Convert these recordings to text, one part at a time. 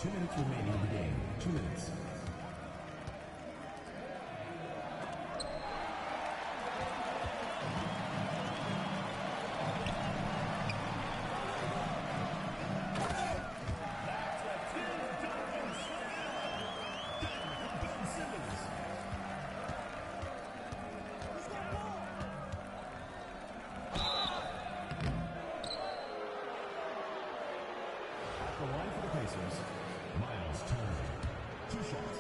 2 minutes remaining in the game. 2 minutes. The line for the Pacers. Miles Turner. 2 shots.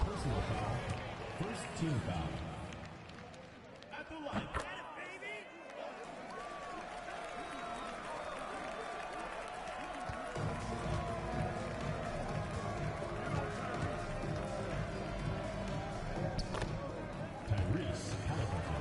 Personal foul. First team foul. At the line. Get it, baby! Tyrese Halliburton.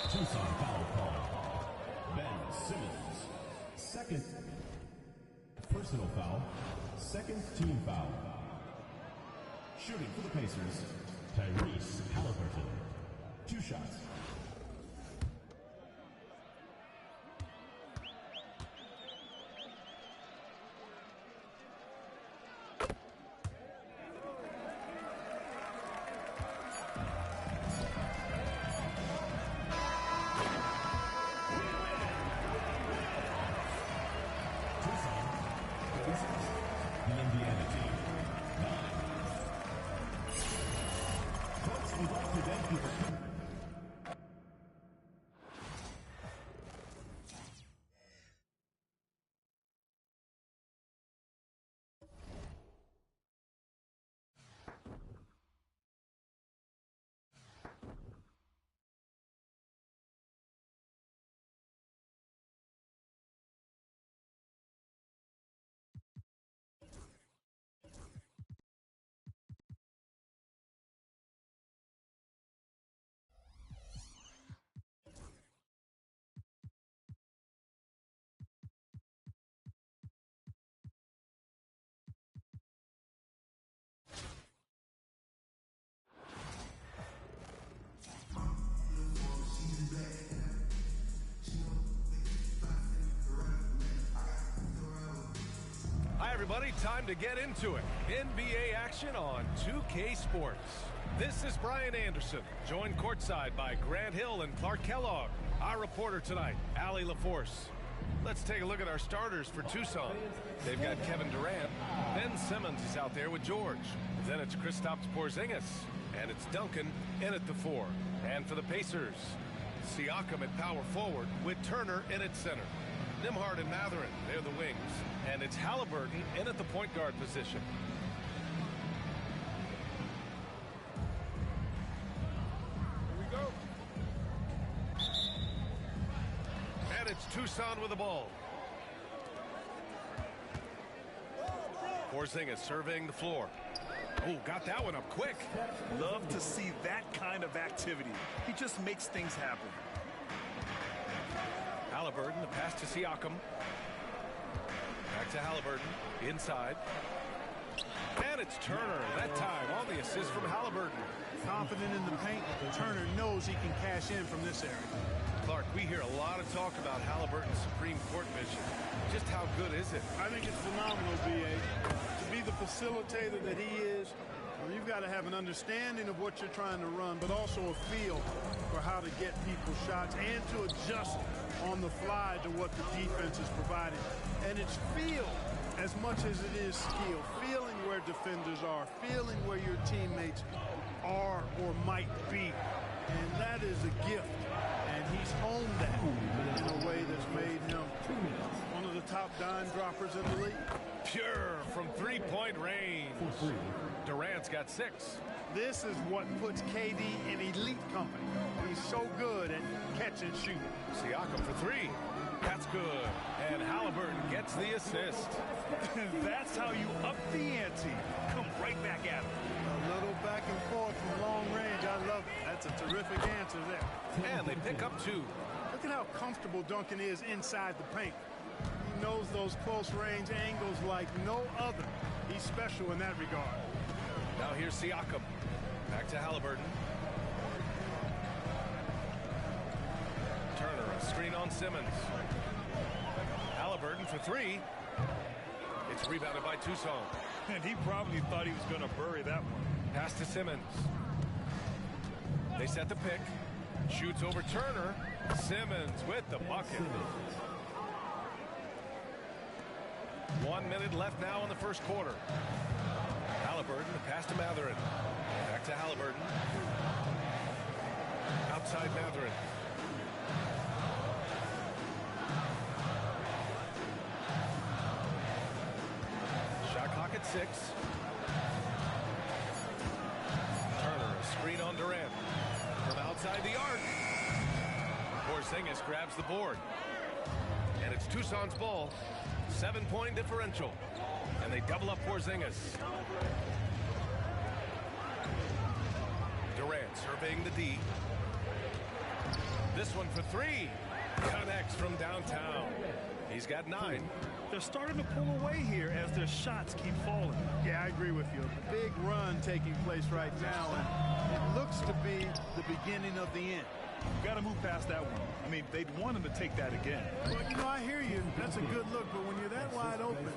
Tucson foul call. Ben Simmons. Second personal foul. Second team foul. Shooting for the Pacers. Tyrese Halliburton. 2 shots. The Indiana team. 9. Folks, we'd like to thank you for coming. Everybody, time to get into it. NBA action on 2K Sports. This is Brian Anderson, joined courtside by Grant Hill and Clark Kellogg. Our reporter tonight, Allie LaForce. Let's take a look at our starters for Tucson. They've got Kevin Durant. Ben Simmons is out there with George. Then it's Kristaps Porzingis. And it's Duncan in at the 4. And for the Pacers, Siakam at power forward with Turner in at center. Nimhard and Matherin, they're the wings. And it's Halliburton in at the point guard position. Here we go. And it's Tucson with the ball. Porzingis surveying the floor. Oh, got that one up quick. Love to see that kind of activity. He just makes things happen. Halliburton, the pass to Siakam. Back to Halliburton, inside. And it's Turner, that time on the assist from Halliburton. Confident in the paint, Turner knows he can cash in from this area. Clark, we hear a lot of talk about Halliburton's supreme court vision. Just how good is it? I think it's phenomenal, B.A. To be the facilitator that he is, you've got to have an understanding of what you're trying to run, but also a feel for how to get people's shots and to adjust on the fly to what the defense is providing. And it's feel as much as it is skill. Feeling where defenders are, feeling where your teammates are or might be. And that is a gift. And he's honed that in a way that's made him one of the top dime droppers in the league. Pure from three-point range. Durant's got 6. This is what puts KD in elite company. He's so good at catch and shoot. Siakam for 3. That's good. And Halliburton gets the assist. That's how you up the ante. Come right back at him. A little back and forth from long range. I love it. That's a terrific answer there. And they pick up 2. Look at how comfortable Duncan is inside the paint. He knows those close range angles like no other. He's special in that regard. Now here's Siakam. Back to Halliburton. Turner, a screen on Simmons. Halliburton for 3. It's rebounded by Tucson. And he probably thought he was going to bury that one. Pass to Simmons. They set the pick. Shoots over Turner. Simmons with the bucket. 1 minute left now in the first quarter. Halliburton, the pass to Matherin. Back to Halliburton. Outside Matherin. Shot clock at 6. Turner, a screen on Durant. From outside the arc. Porzingis grabs the board. And it's Tucson's ball. 7-point differential. And they double up Porzingis. Durant surveying the D. This one for 3. Connects from downtown. He's got 9. They're starting to pull away here as their shots keep falling. Yeah, I agree with you. A big run taking place right now, and it looks to be the beginning of the end. Got to move past that one. I mean, they'd want him to take that again. Well, you know, I hear you. That's a good look, but when you're that wide open,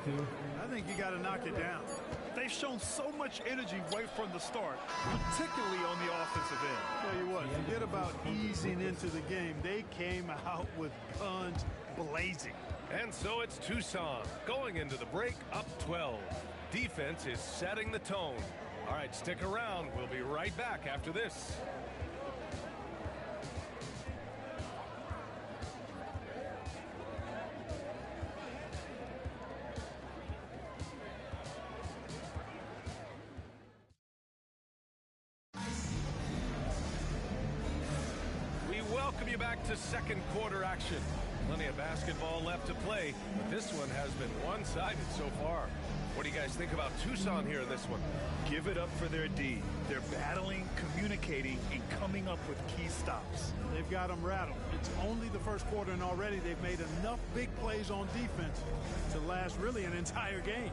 I think you got to knock it down. They've shown so much energy right from the start, particularly on the offensive end. Tell you what, forget about easing into the game. They came out with guns blazing. And so it's Tucson going into the break up 12. Defense is setting the tone. All right, stick around. We'll be right back after this. We welcome you back to second quarter action. Plenty of basketball left to play, but this one has been one-sided so far. What do you guys think about Tucson here in this one? Give it up for their D. They're battling, communicating, and coming up with key stops. They've got them rattled. It's only the first quarter, and already they've made enough big plays on defense to last really an entire game.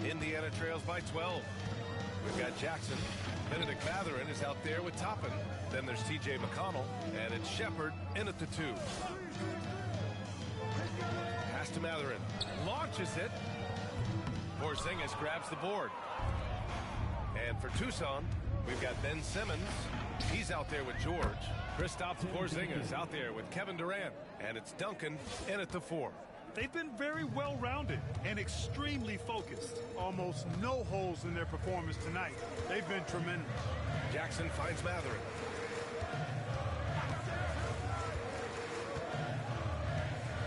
Indiana trails by 12. We've got Jackson. Benedict Matherin is out there with Toppin. Then there's T.J. McConnell, and it's Shepard in at the 2. Pass to Matherin. Launches it. Porzingis grabs the board. And for Tucson, we've got Ben Simmons. He's out there with George. Kristaps Porzingis out there with Kevin Durant. And it's Duncan in at the 4. They've been very well-rounded and extremely focused. Almost no holes in their performance tonight. They've been tremendous. Jackson finds Matherin.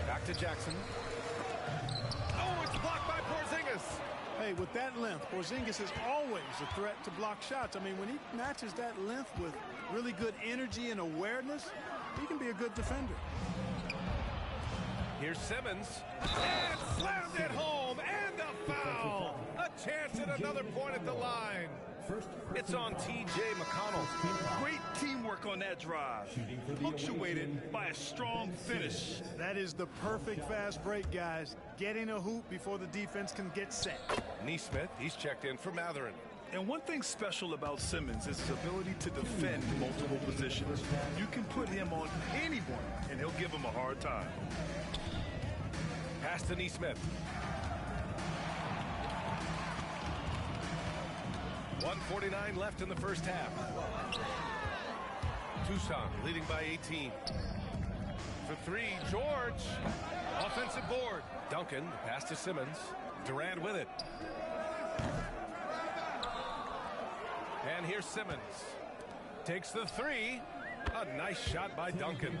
Back to Jackson. Oh, it's blocked by Porzingis. Hey, with that length, Porzingis is always a threat to block shots. I mean, when he matches that length with really good energy and awareness, he can be a good defender. Here's Simmons. And slammed it home. And a foul. A chance at another point at the line. It's on T.J. McConnell. Great teamwork on that drive. Punctuated by a strong finish. That is the perfect fast break, guys. Getting a hoop before the defense can get set. Neesmith, he's checked in for Matherin. And one thing special about Simmons is his ability to defend multiple positions. You can put him on anyone, and he'll give him a hard time. Pass to Neesmith. 1:49 left in the first half. Tucson leading by 18. For three, George. Offensive board. Duncan, pass to Simmons. Durant with it. And here's Simmons. Takes the three. A nice shot by Duncan.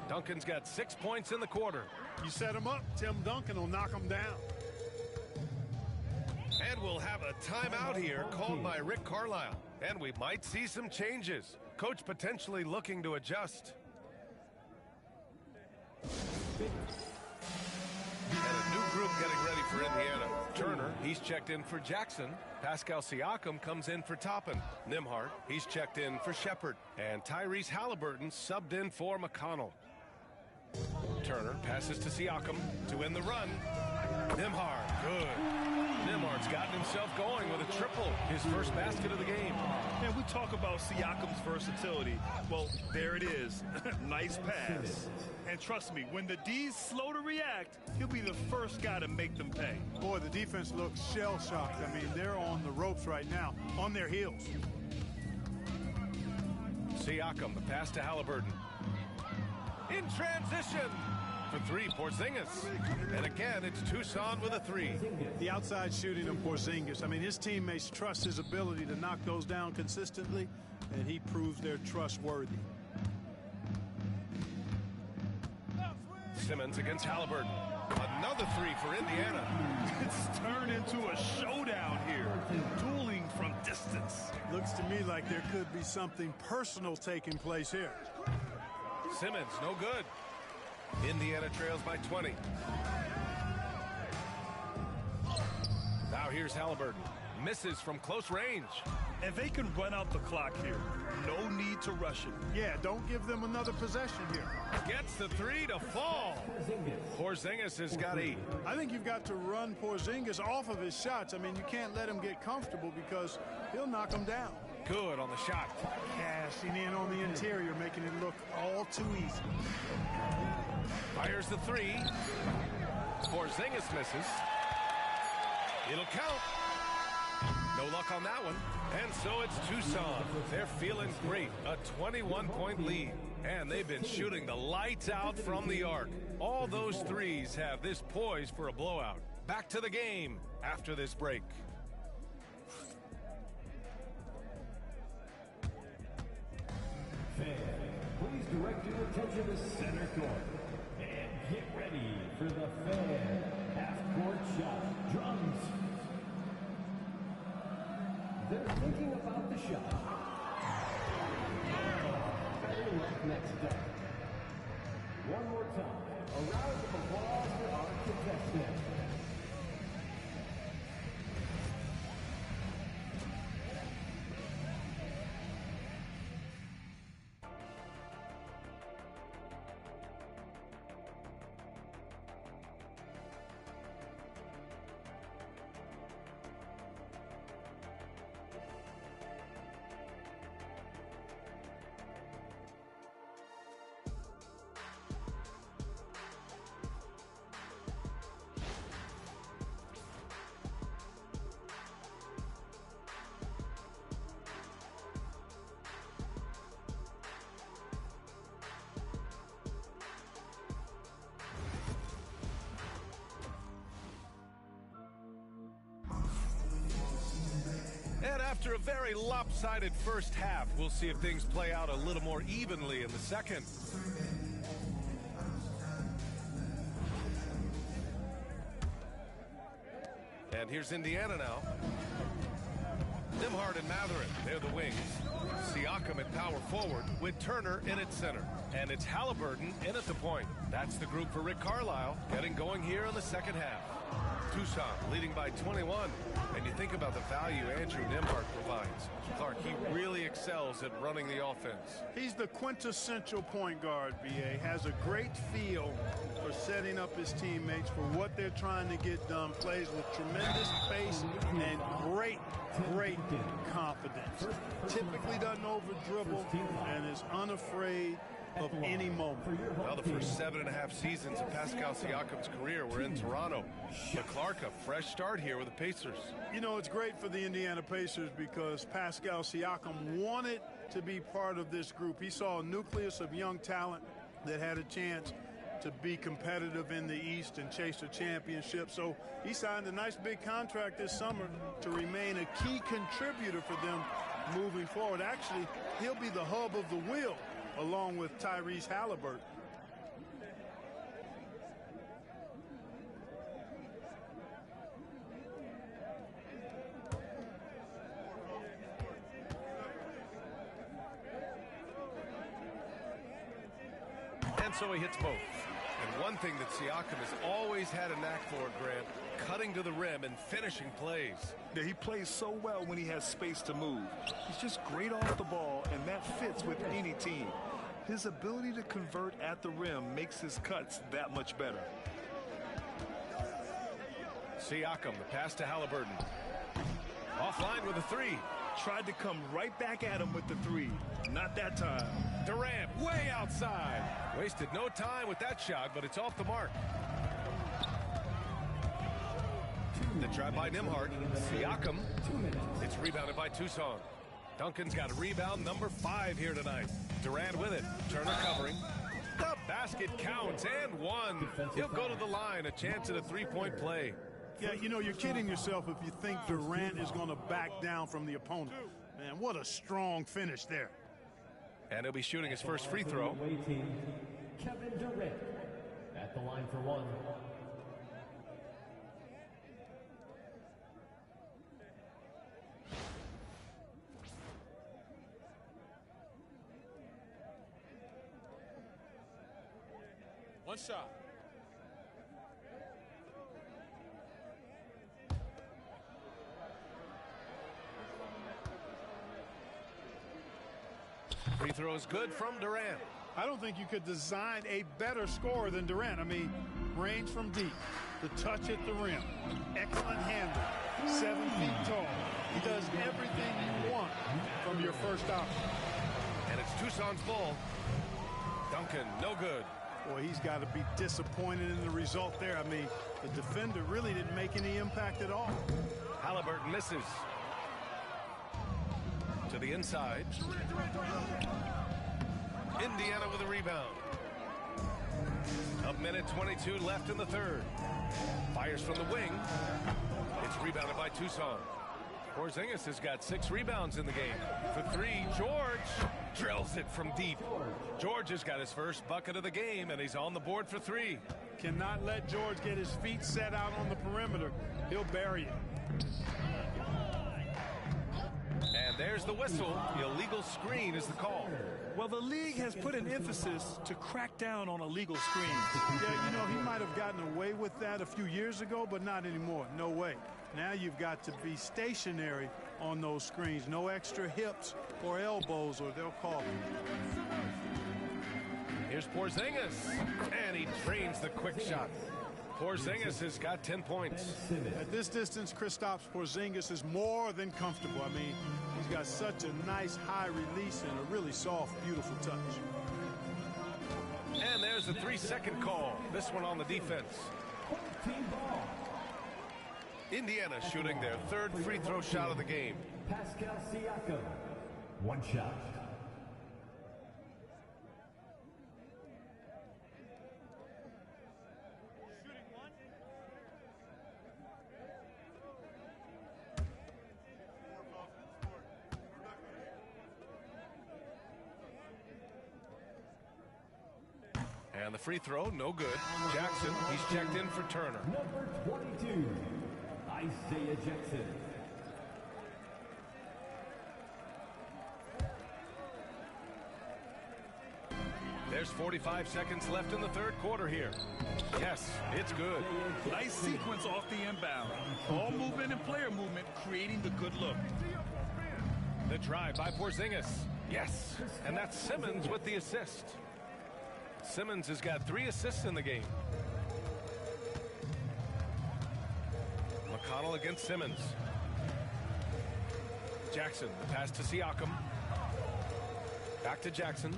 Duncan's got 6 points in the quarter. You set him up, Tim Duncan will knock him down. And we'll have a timeout here called by Rick Carlisle. And we might see some changes. Coach potentially looking to adjust. And a new group getting ready for Indiana. Turner, he's checked in for Jackson. Pascal Siakam comes in for Toppin. Nimhart, he's checked in for Shepard. And Tyrese Halliburton subbed in for McConnell. Turner passes to Siakam to win the run. Nimhart, good. Nimhart's gotten himself going with a triple, his first basket of the game. And we talk about Siakam's versatility. Well, there it is. Nice pass. And trust me, when the D's slow to react, he'll be the first guy to make them pay. Boy, the defense looks shell-shocked. I mean, they're on the ropes right now, on their heels. Siakam, the pass to Halliburton. In transition. For three, Porzingis. And again, it's Tucson with a three. The outside shooting of Porzingis. I mean, his teammates trust his ability to knock those down consistently, and he proves they're trustworthy. Simmons against Halliburton. Another three for Indiana. It's turned into a showdown here. Dueling from distance. Looks to me like there could be something personal taking place here. Simmons, no good. Indiana trails by 20. Now here's Halliburton. Misses from close range. And they can run out the clock here. No need to rush it. Yeah, don't give them another possession here. Gets the three to fall. Porzingis has got 8. I think you've got to run Porzingis off of his shots. I mean, you can't let him get comfortable because he'll knock him down. Good on the shot. Cashing in on the interior, making it look all too easy. Fires the three. Porzingis misses. It'll count. No luck on that one. And so it's Tucson. They're feeling great. A 21-point lead. And they've been shooting the lights out from the arc. All those threes have this poised for a blowout. Back to the game after this break. Fans, please direct your attention to center court. And get ready for the fan half-court shot. Drums. They're thinking about the shot. Better luck next up. One more time. A round of applause for our contestants. after a very lopsided first half, we'll see if things play out a little more evenly in the second. And here's Indiana now. Nimhart and Matherin, they're the wings. Siakam at power forward with Turner in at center. And it's Halliburton in at the point. That's the group for Rick Carlisle, getting going here in the second half. Tucson leading by 21. And you think about the value Andrew Nimhart provides. Clark, he really excels at running the offense. He's the quintessential point guard, B.A. Has a great feel for setting up his teammates for what they're trying to get done. Plays with tremendous pace and great confidence. Typically doesn't over-dribble and is unafraid of any moment. Well, the first 7.5 seasons of Pascal Siakam's career were in Toronto. But Clark, a fresh start here with the Pacers. You know, it's great for the Indiana Pacers because Pascal Siakam wanted to be part of this group. He saw a nucleus of young talent that had a chance to be competitive in the East and chase a championship. So he signed a nice big contract this summer to remain a key contributor for them moving forward. Actually, he'll be the hub of the wheel along with Tyrese Halliburton. And so he hits both. And one thing that Siakam has always had a knack for, Grant, cutting to the rim and finishing plays. Yeah, he plays so well when he has space to move. He's just great off the ball, and that fits with any team. His ability to convert at the rim makes his cuts that much better. Siakam, the pass to Halliburton. Offline with a three. Tried to come right back at him with the three. Not that time. Durant way outside. Wasted no time with that shot, but it's off the mark. The try by Nimhart. Siakam. It's rebounded by Tucson. Duncan's got a rebound number 5 here tonight. Durant with it. Turner covering. The basket counts and one. He'll go to the line. A chance at a three-point play. Yeah, you know, you're kidding yourself if you think Durant is going to back down from the opponent. Man, what a strong finish there. And he'll be shooting his first free throw. Kevin Durant at the line for one. One shot. Free throw is good from Durant. I don't think you could design a better scorer than Durant. I mean, range from deep, the touch at the rim, excellent handle, 7 feet tall. He does everything you want from your first option. And it's Tucson's ball. Duncan, no good. Boy, he's got to be disappointed in the result there. I mean, the defender really didn't make any impact at all. Halliburton misses. To the inside. Indiana with a rebound. A minute 22 left in the third. Fires from the wing. It's rebounded by Tucson. Porzingis has got 6 rebounds in the game. For 3, George drills it from deep. George has got his first bucket of the game, and he's on the board for 3. Cannot let George get his feet set out on the perimeter. He'll bury it. And there's the whistle. The illegal screen is the call. Well, the league has put an emphasis to crack down on illegal screens. Yeah, you know, he might have gotten away with that a few years ago, but not anymore. No way. Now you've got to be stationary on those screens. No extra hips or elbows, or they'll call it. Here's Porzingis, and he drains the quick shot. Porzingis has got 10 points. At this distance, Kristaps Porzingis is more than comfortable. I mean, he's got such a nice high release and a really soft, beautiful touch. And there's a 3-second call. This one on the defense. Indiana shooting their 3rd free throw shot of the game. Pascal Siakam, 1 shot. And the free throw, no good. Jackson, he's checked in for Turner. Number 22, Isaiah Jackson. There's 45 seconds left in the third quarter here. Yes, it's good. Nice sequence off the inbound. Ball movement and player movement creating the good look. The drive by Porzingis. Yes, and that's Simmons with the assist. Simmons has got 3 assists in the game. McConnell against Simmons. Jackson, the pass to Siakam. Back to Jackson.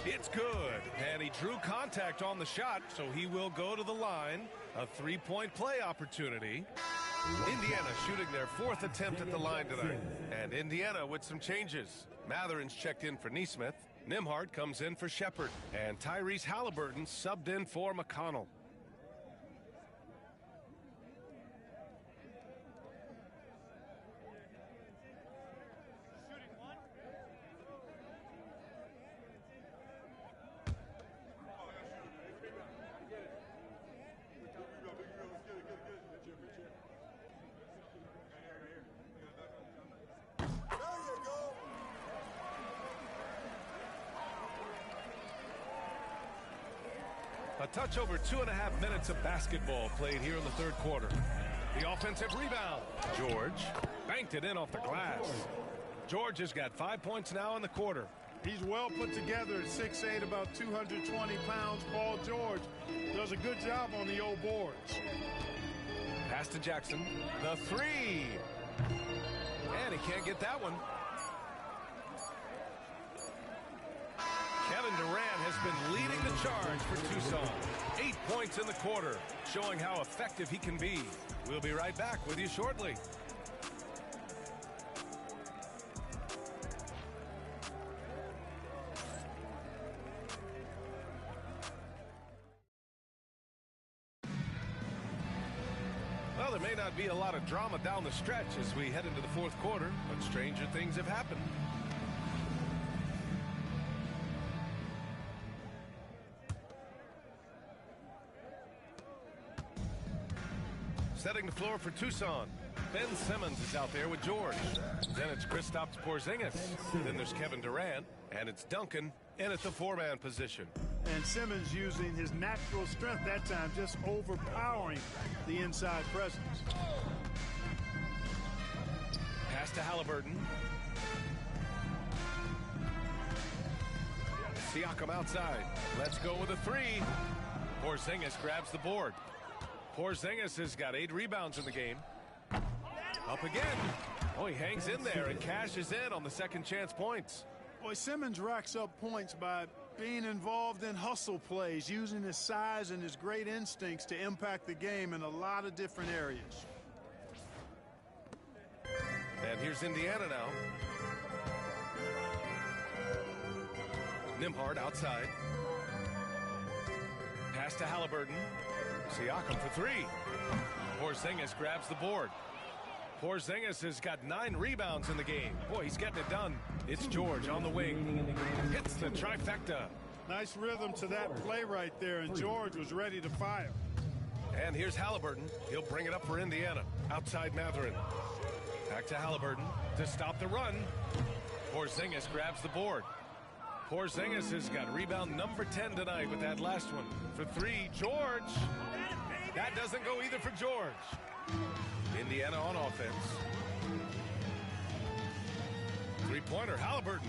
It's good, and he drew contact on the shot, so he will go to the line. A 3-point play opportunity. Indiana shooting their 4th attempt at the line tonight. And Indiana with some changes. Matherin's checked in for Nesmith. Nembhard comes in for Shepard. And Tyrese Halliburton subbed in for McConnell. A touch over 2.5 minutes of basketball played here in the third quarter. The offensive rebound. George banked it in off the glass. George has got 5 points now in the quarter. He's well put together at 6'8", about 220 pounds. Paul George does a good job on the old boards. Pass to Jackson. The 3. And he can't get that one. Kevin Durant has been leading the charge for Tucson. 8 points in the quarter, showing how effective he can be. We'll be right back with you shortly. Well, there may not be a lot of drama down the stretch as we head into the fourth quarter, but stranger things have happened. Setting the floor for Tucson. Ben Simmons is out there with George. Then it's Kristaps Porzingis. Then there's Kevin Durant. And it's Duncan in at the 4-man position. And Simmons using his natural strength that time, just overpowering the inside presence. Pass to Halliburton. Siakam outside. Let's go with a 3. Porzingis grabs the board. Porzingis has got 8 rebounds in the game. Up again. Oh, he hangs in there and cashes in on the second chance points. Boy, Simmons racks up points by being involved in hustle plays, using his size and his great instincts to impact the game in a lot of different areas. And here's Indiana now. Nembhard outside. Pass to Halliburton. Siakam for 3. Porzingis grabs the board. Porzingis has got 9 rebounds in the game. Boy, he's getting it done. It's George on the wing. Hits the trifecta. Nice rhythm to that play right there, and George was ready to fire. And here's Halliburton. He'll bring it up for Indiana. Outside Matherin. Back to Halliburton to stop the run. Porzingis grabs the board. Porzingis has got rebound number 10 tonight with that last one. For 3, George. That doesn't go either for George. Indiana on offense. 3-pointer, Halliburton.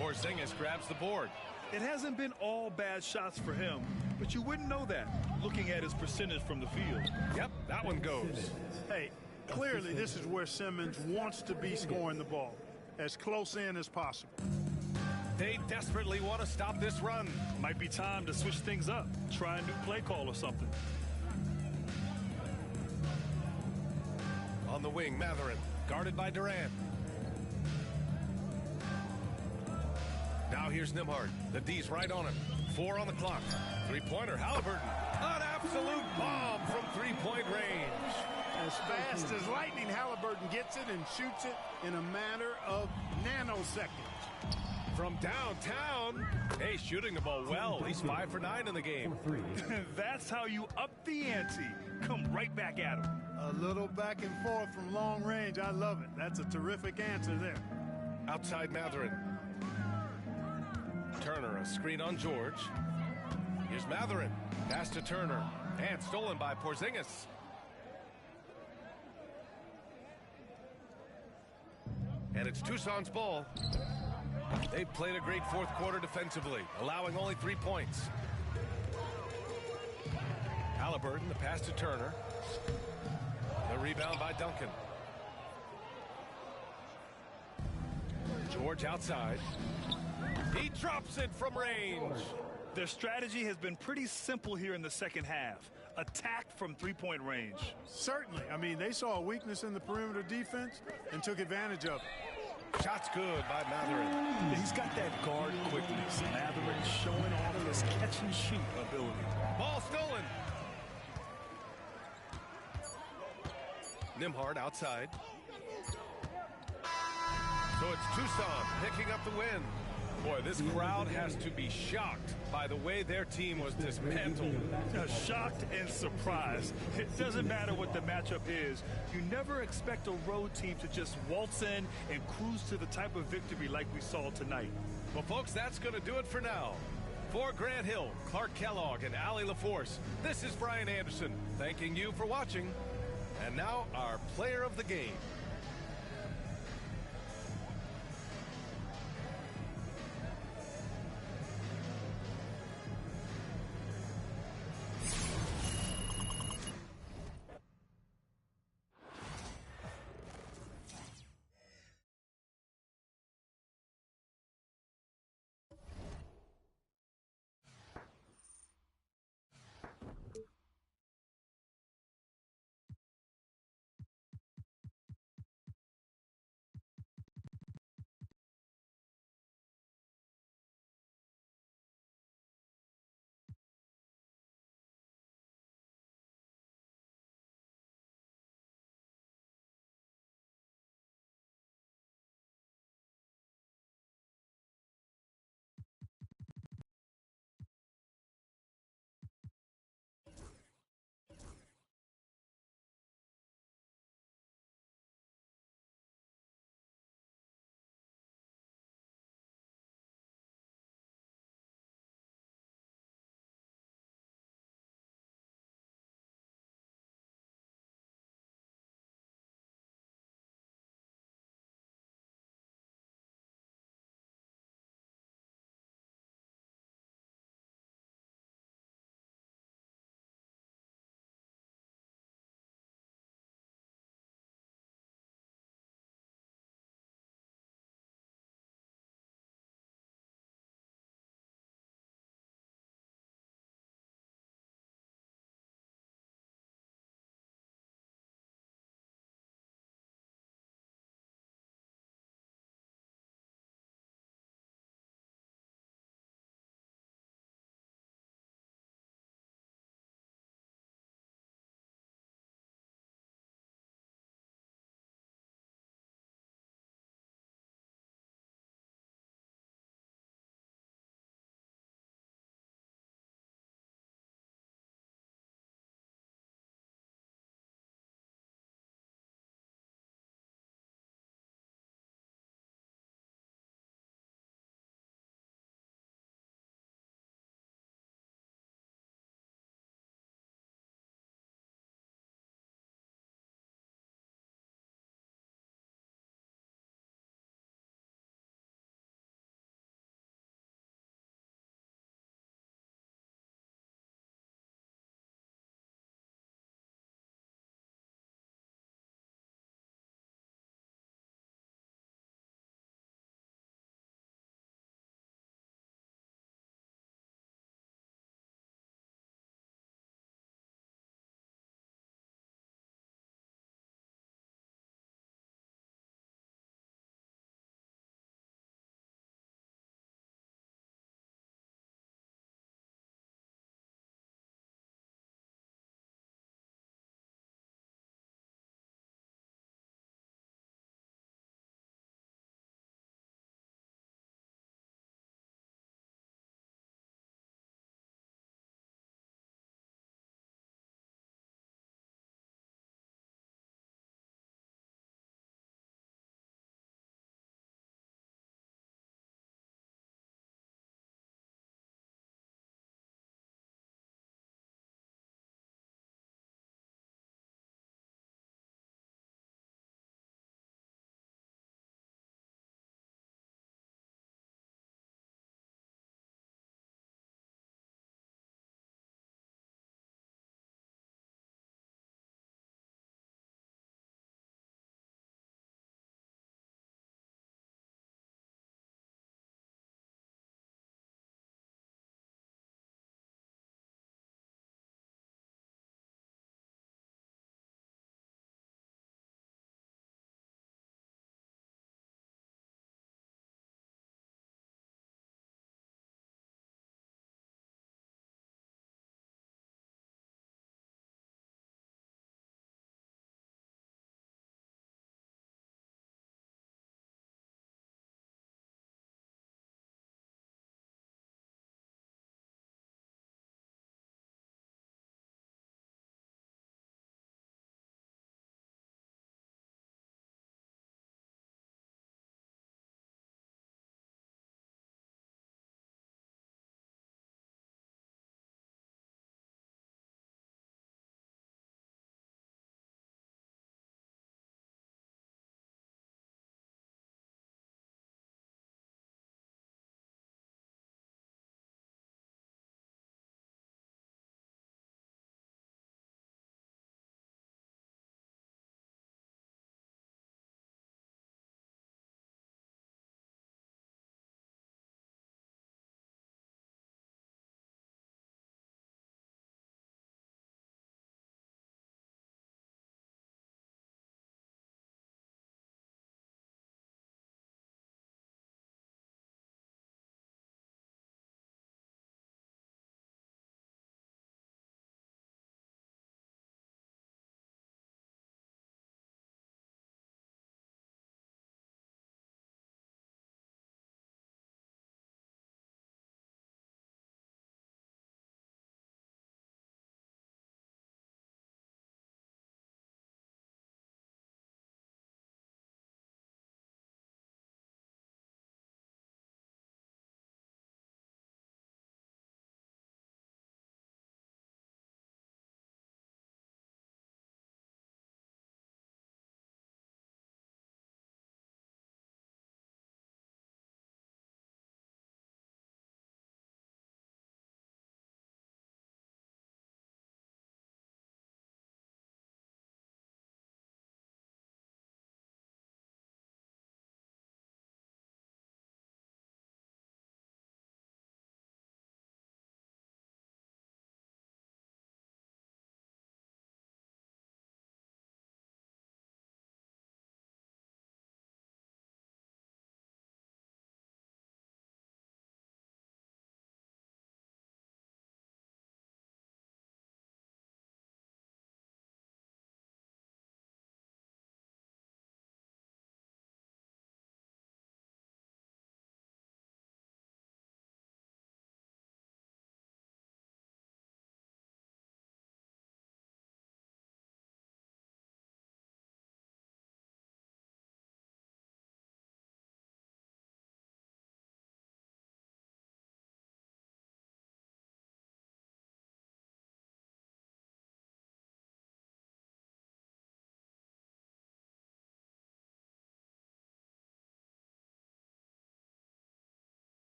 Porzingis grabs the board. It hasn't been all bad shots for him, but you wouldn't know that looking at his percentage from the field. Yep, that one goes. Hey, clearly this is where Simmons wants to be scoring the ball, as close in as possible. They desperately want to stop this run. Might be time to switch things up. Try a new play call or something. On the wing, Matherin, guarded by Durant. Now here's Nembhard. The D's right on him. 4 on the clock. 3-pointer, Halliburton. An absolute bomb from 3-point range. As fast as lightning, Halliburton gets it and shoots it in a matter of nanoseconds. from downtown. Hey, shooting the ball well. He's 5 for 9 in the game. That's how you up the ante. Come right back at him. A little back and forth from long range. I love it. That's a terrific answer there. Outside Matherin. Turner, a screen on George. Here's Matherin. Pass to Turner. And stolen by Porzingis. And it's Tucson's ball. They've played a great fourth quarter defensively, allowing only 3 points. Halliburton, the pass to Turner. The rebound by Duncan. George outside. He drops it from range. Their strategy has been pretty simple here in the second half. Attack from three-point range. Certainly. I mean, they saw a weakness in the perimeter defense and took advantage of it. Shots good by Matherin. He's got that guard quickness. Matherin showing off his catch-and-shoot ability. Ball stolen. Nembhard outside. So it's Tucson picking up the win. Boy, this crowd has to be shocked by the way their team was dismantled. Shocked and surprised. It doesn't matter what the matchup is. You never expect a road team to just waltz in and cruise to the type of victory like we saw tonight. Well, folks, that's going to do it for now. For Grant Hill, Clark Kellogg, and Allie LaForce, this is Brian Anderson thanking you for watching. And now our player of the game.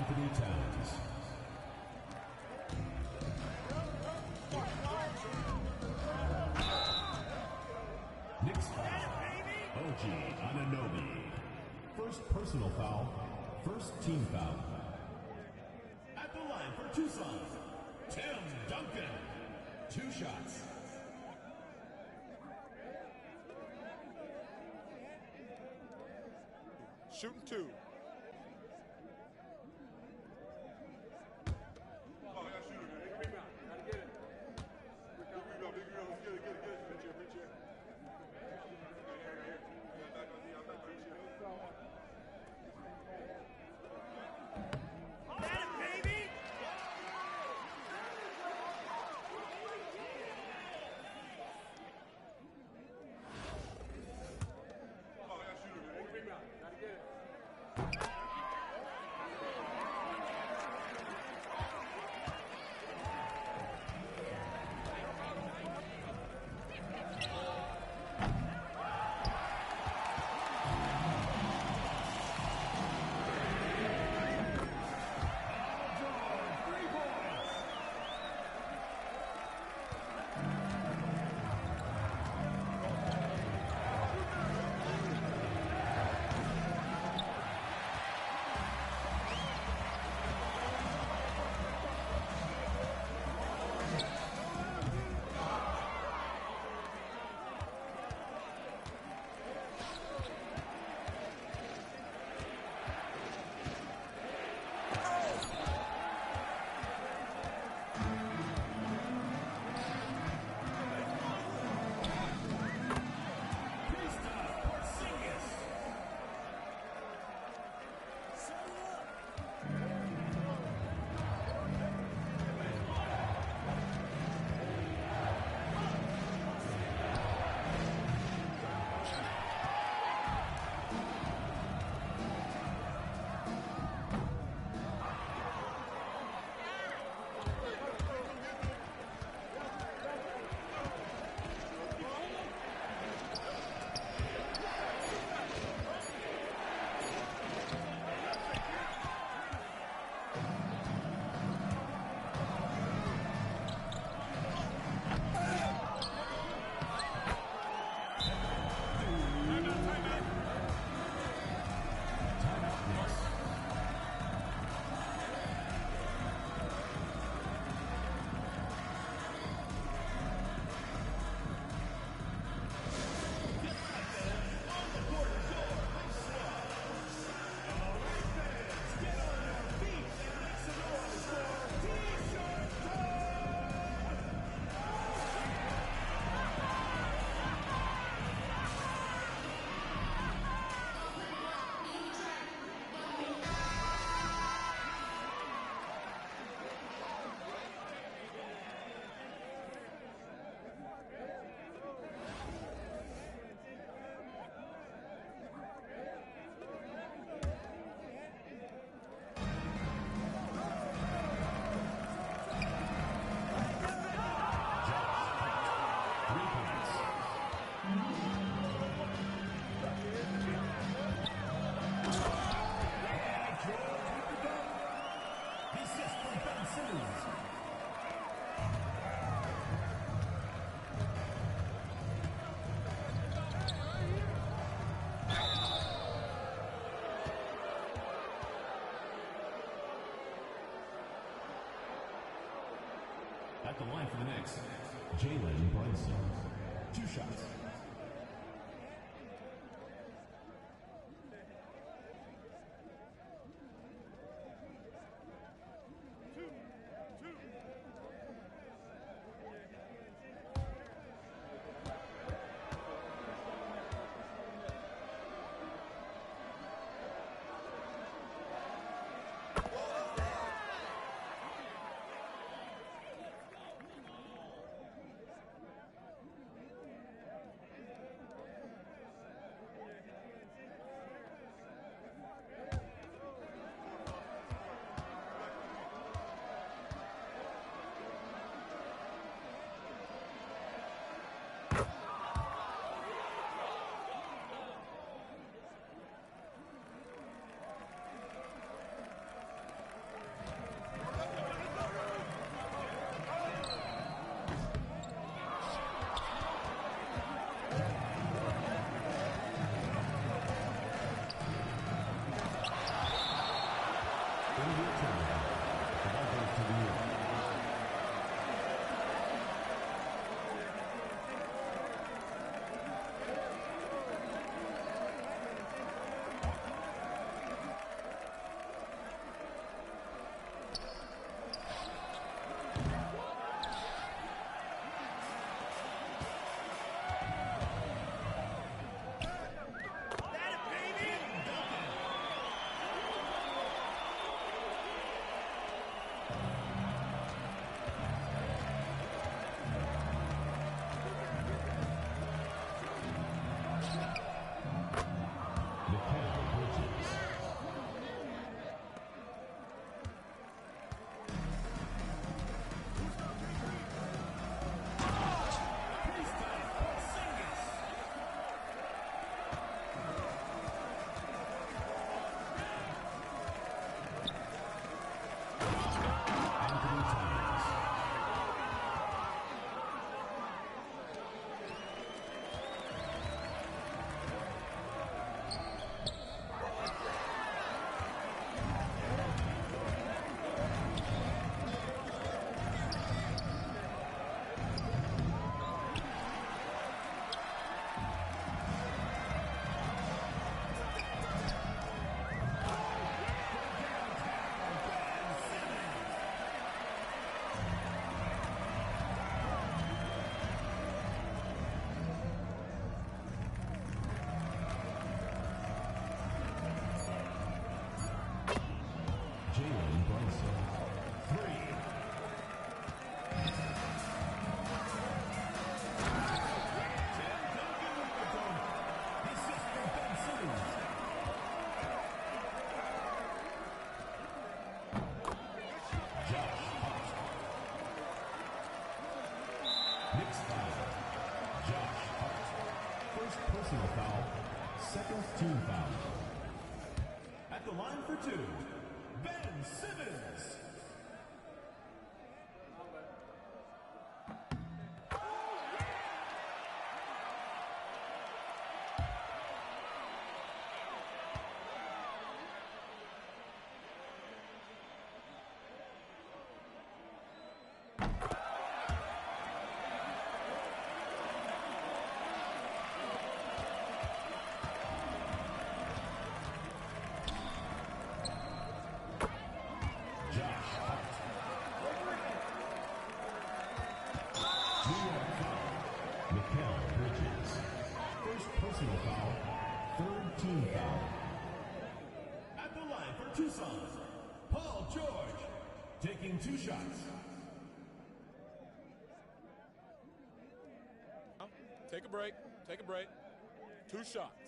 Anthony Towns. Knicks foul. OG Anunoby. First personal foul. First team foul. At the line for Tucson, Tim Duncan. 2 shots. Shooting 2. At the line for the Knicks, Jalen Brunson. 2 shots. your turn. The ball goes to the air. Personal foul, second team foul. At the line for two, Ben Simmons. Personal foul, third team foul. At the line for Tucson, Paul George, taking 2 shots. Take a break. Take a break. 2 shots.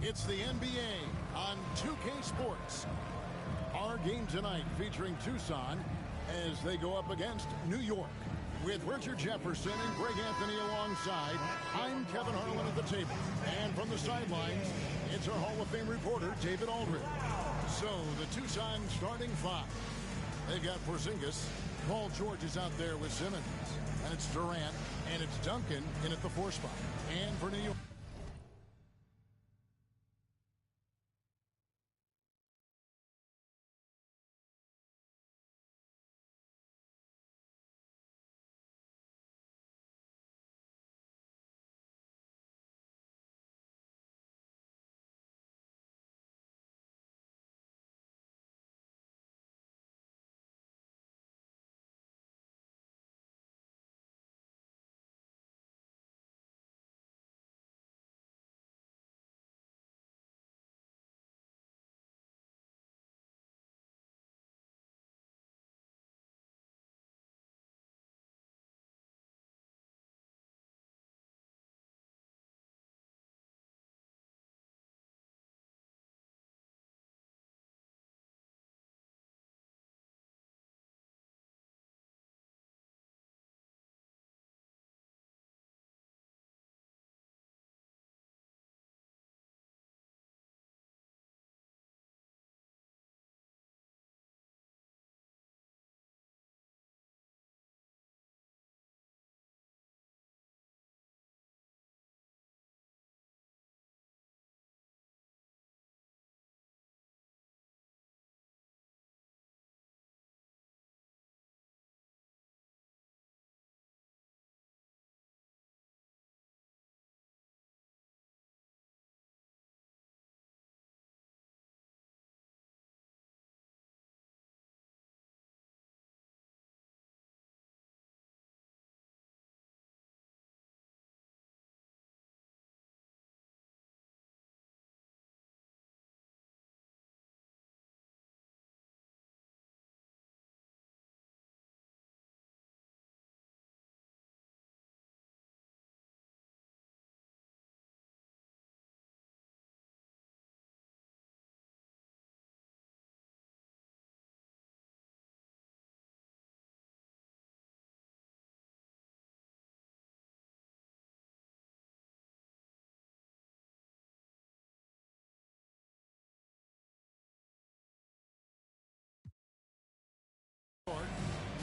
It's the NBA on 2K Sports. Our game tonight featuring Tucson as they go up against New York. With Richard Jefferson and Greg Anthony alongside, I'm Kevin Harlan at the table. And from the sidelines, it's our Hall of Fame reporter, David Aldridge. So, the Tucson starting five. They've got Porzingis. Paul George is out there with Simmons. And it's Durant. And it's Duncan in at the 4 spot. And for New York.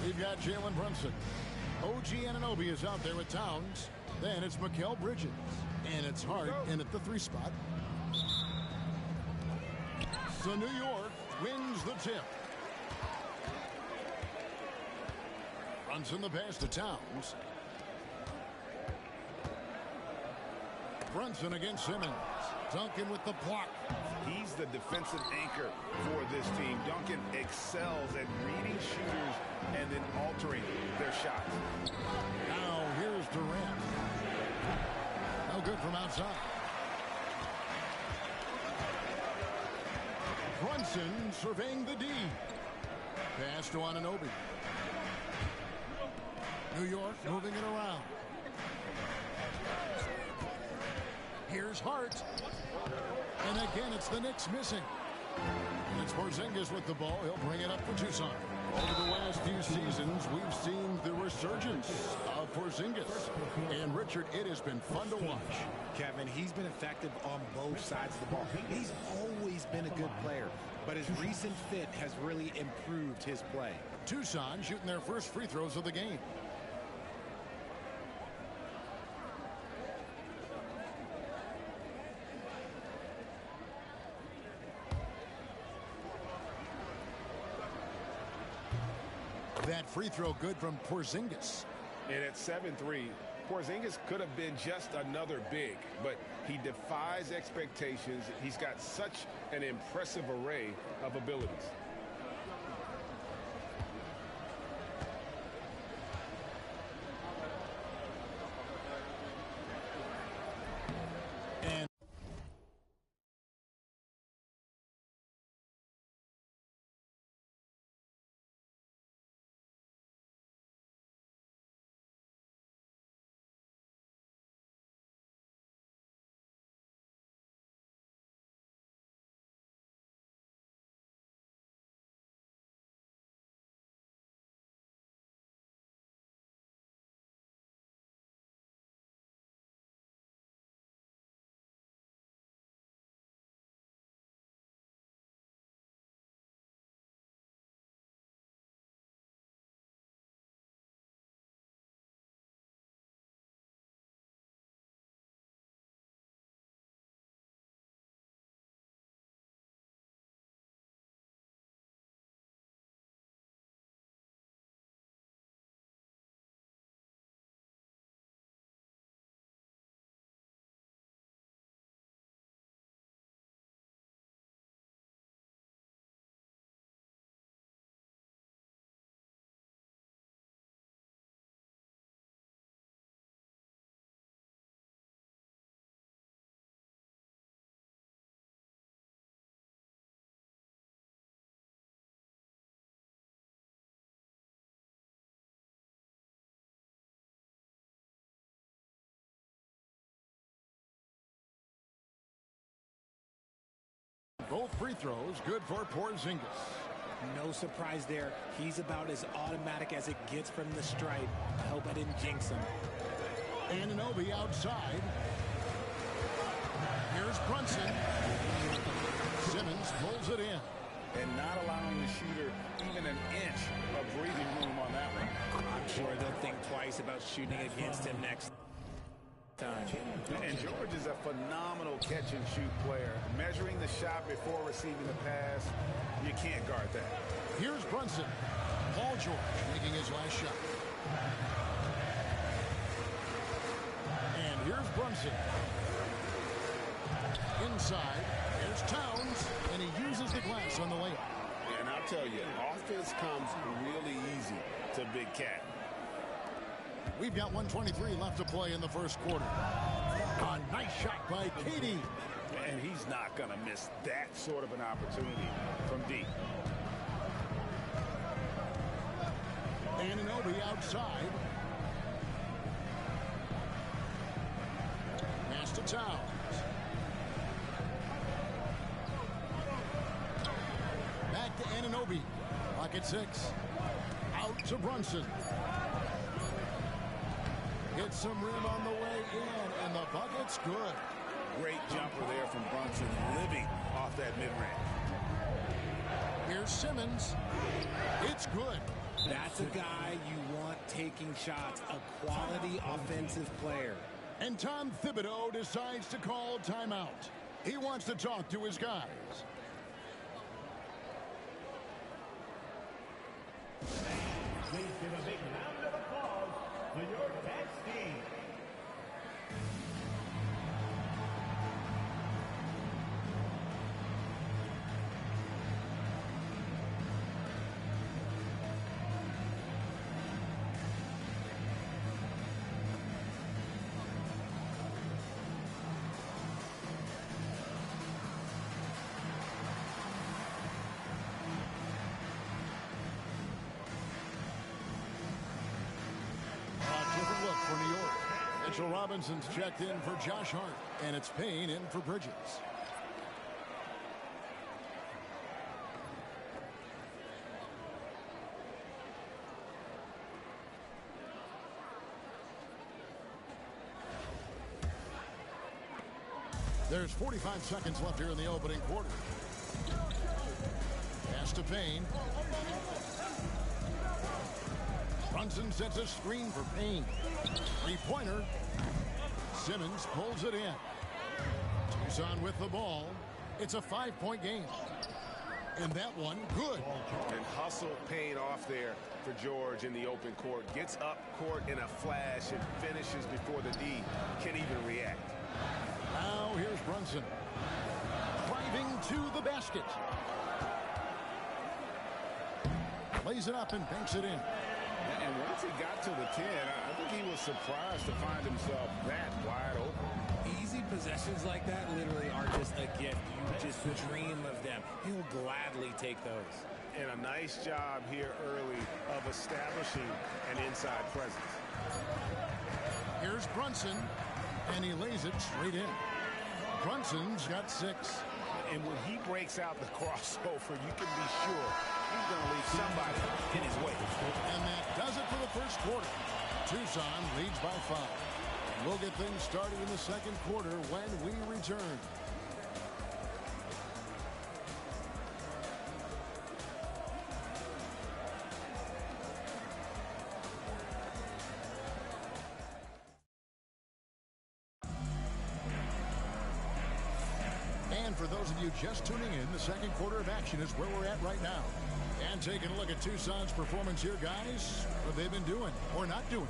We've got Jalen Brunson. OG Anunoby is out there with Towns. Then it's Mikal Bridges. And it's Hart in at the 3 spot. So New York wins the tip. Brunson the pass to Towns. Brunson against Simmons. Duncan with the block. He's the defensive anchor for this team. Duncan excels at reading shooters and then altering their shots. Now here's Durant. No good from outside. Brunson surveying the D. Pass to Anunoby. New York moving it around. Here's Hart. And again, it's the Knicks missing. And it's Porzingis with the ball. He'll bring it up for Tucson. Over the last few seasons, we've seen the resurgence of Porzingis. And, Richard, it has been fun to watch. Kevin, he's been effective on both sides of the ball. He's always been a good player, but his recent fit has really improved his play. Tucson shooting their first free throws of the game. That free throw good from Porzingis. And at 7-3, Porzingis could have been just another big, but he defies expectations. He's got such an impressive array of abilities. both free throws good for Porzingis. No surprise there. He's about as automatic as it gets from the stripe. I hope I didn't jinx him. Anunoby outside. Here's Brunson. Simmons pulls it in. And not allowing the shooter even an inch of breathing room on that one. I'm sure they'll think twice about shooting against him next time. And George is a phenomenal catch-and-shoot player. Measuring the shot before receiving the pass, you can't guard that. Here's Brunson. Paul George making his last shot. And here's Brunson. Inside, here's Towns, and he uses the glass on the layup. And I'll tell you, offense comes really easy to Big Cat. We've got 1:23 left to play in the first quarter. A nice shot by KD. And he's not going to miss that sort of an opportunity from deep. Anunoby outside. Pass to Towns. Back to Anunoby. Pocket 6. Out to Brunson. Gets some rim on the way in, and the bucket's good. Great jumper there from Brunson, living off that mid-range. Here's Simmons. It's good. That's a guy you want taking shots, a quality offensive player. And Tom Thibodeau decides to call timeout. He wants to talk to his guys. Please give a big round of applause for your Cats team. For New York. Mitchell Robinson's checked in for Josh Hart, and it's Payne in for Bridges. There's 45 seconds left here in the opening quarter. Pass to Payne. Brunson sets a screen for Payne. Three-pointer. Simmons pulls it in. Tucson with the ball. It's a 5-point game. And that one, good. And hustle paid off there for George in the open court. Gets up court in a flash and finishes before the D can even react. Now here's Brunson. Driving to the basket. Lays it up and banks it in. And once he got to the 10, I think he was surprised to find himself that wide open. Easy possessions like that literally are just a gift. You just dream of them. He'll gladly take those. And a nice job here early of establishing an inside presence. Here's Brunson, and he lays it straight in. Brunson's got 6. And when he breaks out the crossover, you can be sure he's going to leave somebody in his way. And that does it for the first quarter. Tucson leads by 5. And we'll get things started in the second quarter when we return. And for those of you just tuning in, the second quarter of action is where we're at right now. And taking a look at Tucson's performance here, guys, what they've been doing or not doing.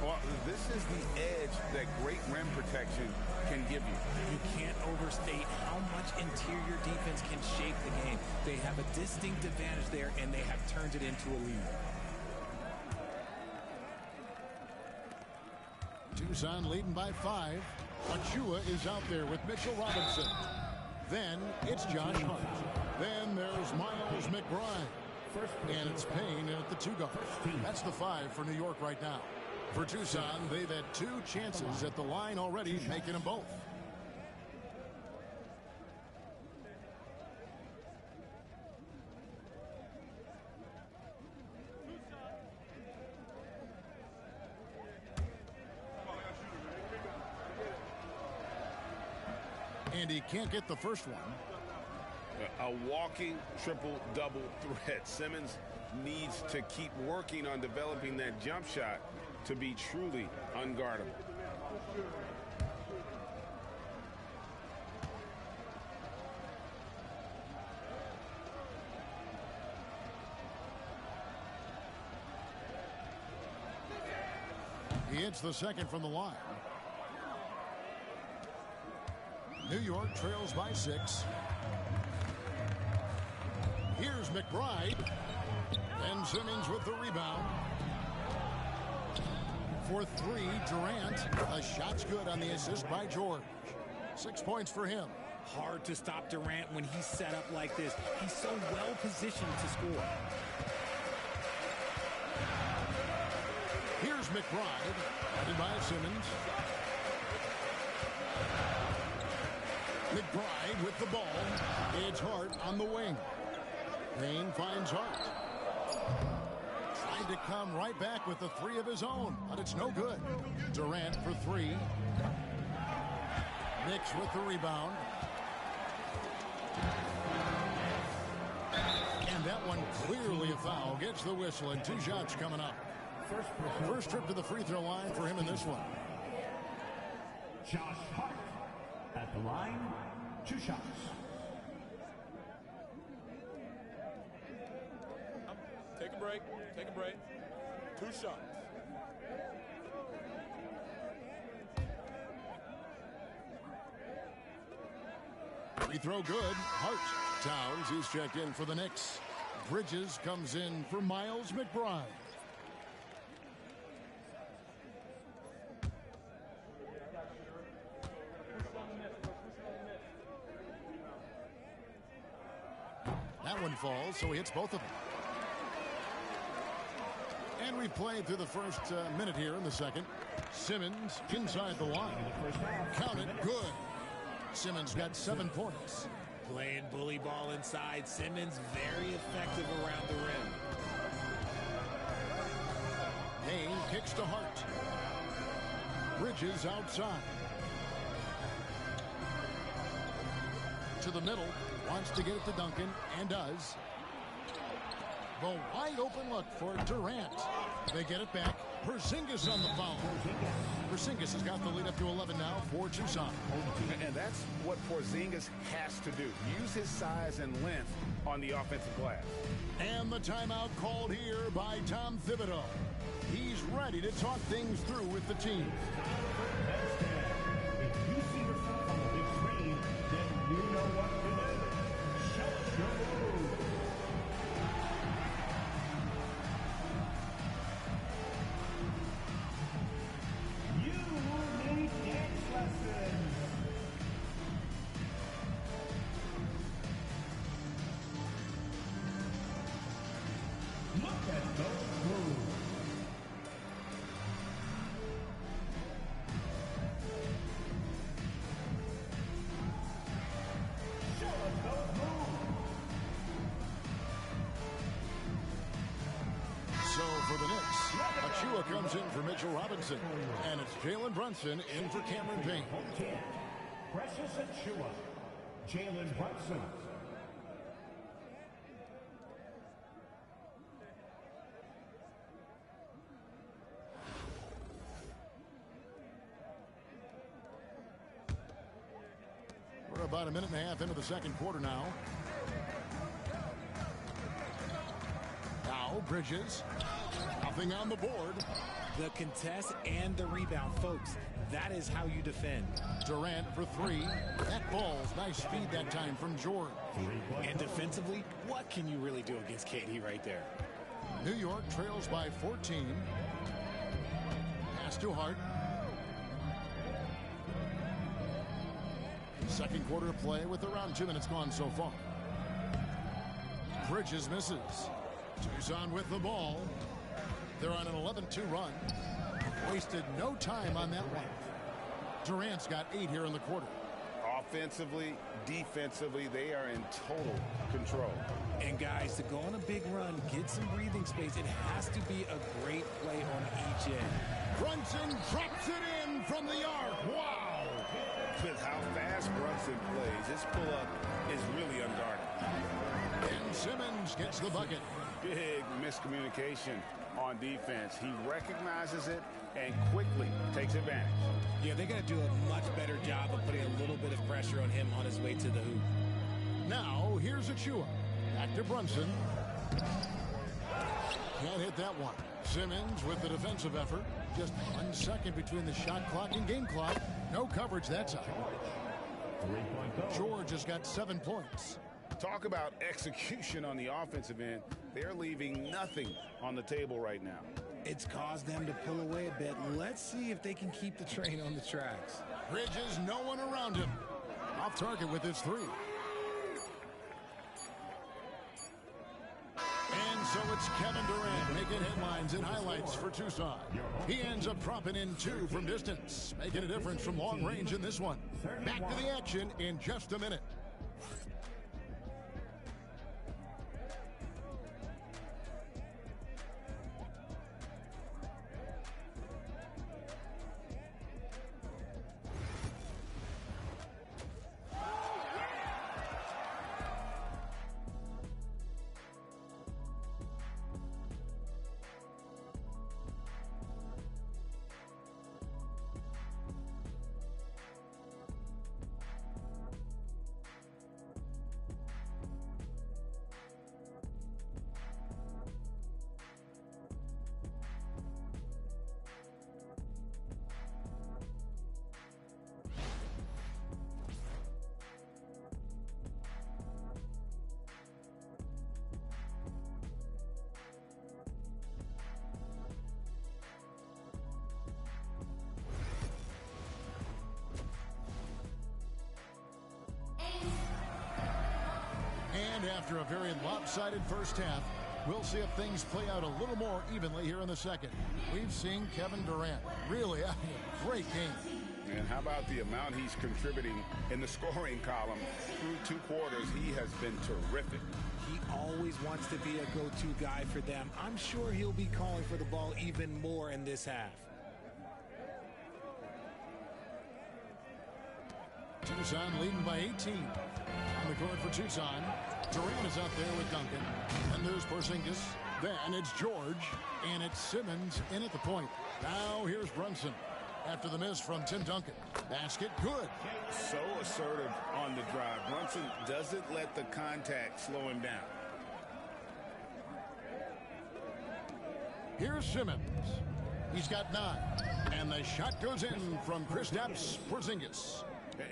Well, this is the edge that great rim protection can give you. You can't overstate how much interior defense can shape the game. They have a distinct advantage there, and they have turned it into a lead. Tucson leading by 5. Achua is out there with Mitchell Robinson. Then it's Josh Hart. Then there's Miles McBride. And it's Payne at the 2 guard. That's the 5 for New York right now. For Tucson, they've had 2 chances at the line already, making them both. And he can't get the first one. A walking triple-double threat. Simmons needs to keep working on developing that jump shot to be truly unguardable. He hits the second from the line. New York trails by 6. Here's McBride. Ben Simmons with the rebound. For 3, Durant. The shot's good on the assist by George. 6 points for him. Hard to stop Durant when he's set up like this. He's so well positioned to score. Here's McBride. Headed by Simmons. McBride with the ball. It's Hart on the wing. Payne finds Hart. Tried to come right back with the 3 of his own, but it's no good. Durant for 3. Knicks with the rebound. And that one clearly a foul. Gets the whistle and 2 shots coming up. First trip to the free throw line for him in this one. Josh Hart at the line, 2 shots. Take a break. Take a break. 2 shots. Free throw good. Hart. Towns, he's checked in for the Knicks. Bridges comes in for Miles McBride. That one falls, so he hits both of them. And we've played through the first minute here in the second. Simmons inside the line. Count it, good. Simmons got 7 points. Playing bully ball inside. Simmons very effective around the rim. Payne kicks to Hart. Bridges outside. To the middle. Wants to get it to Duncan, and does. The wide open look for Durant. They get it back. Porzingis on the foul. Porzingis has got the lead up to 11 now for Tucson. And that's what Porzingis has to do. Use his size and length on the offensive glass. And the timeout called here by Tom Thibodeau. He's ready to talk things through with the team. If you see yourself on the big screen, then you know what to do. Show us your move. You need dance lessons. Look at those moves. So for the Knicks, Achua comes in for Mitchell Robinson. And it's Jalen Brunson in for Cameron Payne. Precious Achua, Jalen Brunson. We're about a minute and a half into the second quarter now. Now Bridges. Nothing on the board. The contest and the rebound, folks. That is how you defend. Durant for 3. That ball's nice speed that time from George. And defensively, what can you really do against KD right there? New York trails by 14. Pass to Hart. Second quarter of play with around 2 minutes gone so far. Bridges misses. Tucson with the ball. They're on an 11-2 run. Wasted no time on that one. Durant's got 8 here in the quarter. Offensively, defensively, they are in total control. And guys, to go on a big run, get some breathing space, it has to be a great play on each end. Brunson drops it in from the arc. Wow! With how fast Brunson Brunson plays, his pull-up is really unguarded. And Simmons gets the bucket. Big miscommunication on defense. He recognizes it and quickly takes advantage. Yeah, they're going to do a much better job of putting a little bit of pressure on him on his way to the hoop. Now, here's Achua. Back to Brunson. Can't hit that one. Simmons with the defensive effort. Just 1 second between the shot clock and game clock. No coverage that time. George has got 7 points. Talk about execution on the offensive end. They're leaving nothing on the table right now. It's caused them to pull away a bit. Let's see if they can keep the train on the tracks. Bridges, no one around him. Off target with his 3. And so it's Kevin Durant making headlines and highlights for Tucson. He ends up dropping in 2 from distance, making a difference from long range in this one. Back to the action in just a minute. And after a very lopsided first half, we'll see if things play out a little more evenly here in the second. We've seen Kevin Durant really having a great game. And how about the amount he's contributing in the scoring column through 2 quarters? He has been terrific. He always wants to be a go-to guy for them. I'm sure he'll be calling for the ball even more in this half. Tucson leading by 18. On the court for Tucson, Durant is out there with Duncan. And there's Porzingis. Then it's George. And it's Simmons in at the point. Now here's Brunson. After the miss from Tim Duncan. Basket good. So assertive on the drive. Brunson doesn't let the contact slow him down. Here's Simmons. He's got 9. And the shot goes in from Kristaps Porzingis.